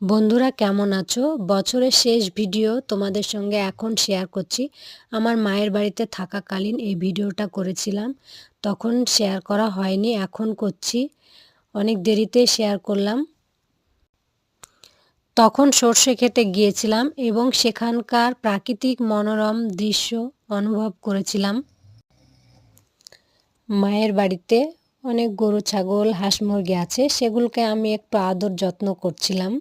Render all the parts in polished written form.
বন্ধুরা কেমন আছো? বছরের শেষ ভিডিও তোমাদের সঙ্গে এখন শেয়ার করছি। আমার মায়ের বাড়িতে থাকাকালীন এই ভিডিওটা করেছিলাম। তখন শেয়ার করা হয়নি, এখন করছি। অনেক দেরিতে শেয়ার করলাম। তখন সর্ষে খেতে গিয়েছিলাম এবং সেখানকার প্রাকৃতিক মনোরম দৃশ্য অনুভব করেছিলাম। মায়ের বাড়িতে অনেক গরু, ছাগল, হাঁস, মুরগি আছে, সেগুলোকে আমি একটু আদর যত্ন করছিলাম।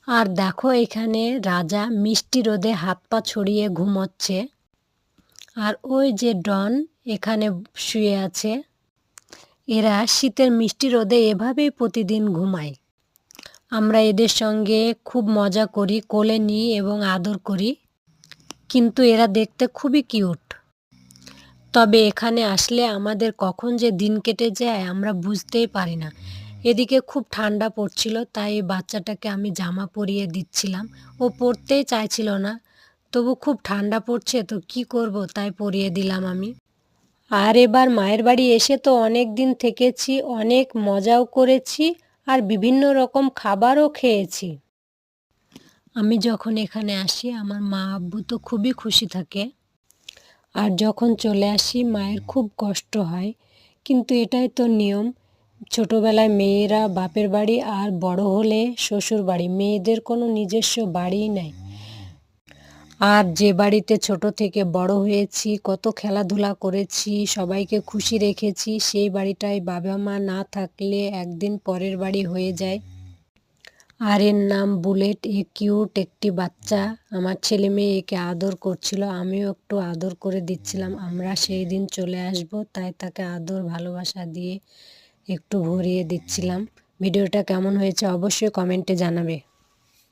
আর দেখো, এখানে রাজা মিষ্টি রোদে হাত পা ছড়িয়ে ঘুমোচ্ছে। আর ওই যে ডন এখানে শুয়ে আছে। এরা শীতের মিষ্টি রোদে এভাবেই প্রতিদিন ঘুমায়। আমরা এদের সঙ্গে খুব মজা করি, কোলে নিই এবং আদর করি। কিন্তু এরা দেখতে খুবই কিউট। তবে এখানে আসলে আমাদের কখন যে দিন কেটে যায় আমরা বুঝতেই পারি না। এদিকে খুব ঠান্ডা পড়ছিল, তাই এই বাচ্চাটাকে আমি জামা পরিয়ে দিচ্ছিলাম। ও পরতেই চাইছিল না, তবু খুব ঠান্ডা পড়ছে তো কি করব, তাই পরিয়ে দিলাম আমি। আর এবার মায়ের বাড়ি এসে তো অনেক দিন থেকেছি, অনেক মজাও করেছি আর বিভিন্ন রকম খাবারও খেয়েছি। আমি যখন এখানে আসি আমার মা আব্বু তো খুবই খুশি থাকে। আর যখন চলে আসি মায়ের খুব কষ্ট হয়, কিন্তু এটাই তো নিয়ম। ছোটবেলায় মেয়েরা বাপের বাড়ি আর বড় হলে শ্বশুর বাড়ি, মেয়েদের কোনো নিজস্ব বাড়িই নাই। আর যে বাড়িতে ছোট থেকে বড় হয়েছি, কত খেলাধুলা করেছি, সবাইকে খুশি রেখেছি, সেই বাড়িটায় বাবা মা না থাকলে একদিন পরের বাড়ি হয়ে যায়। আর এর নাম বুলেট। এ কিউট একটি বাচ্চা। আমার ছেলে মেয়ে একে আদর করছিল, আমিও একটু আদর করে দিচ্ছিলাম। আমরা সেই দিন চলে আসব, তাই তাকে আদর ভালোবাসা দিয়ে একটু ভরিয়ে দিচ্ছিলাম। ভিডিওটা কেমন হয়েছে অবশ্যই কমেন্টে জানাবে।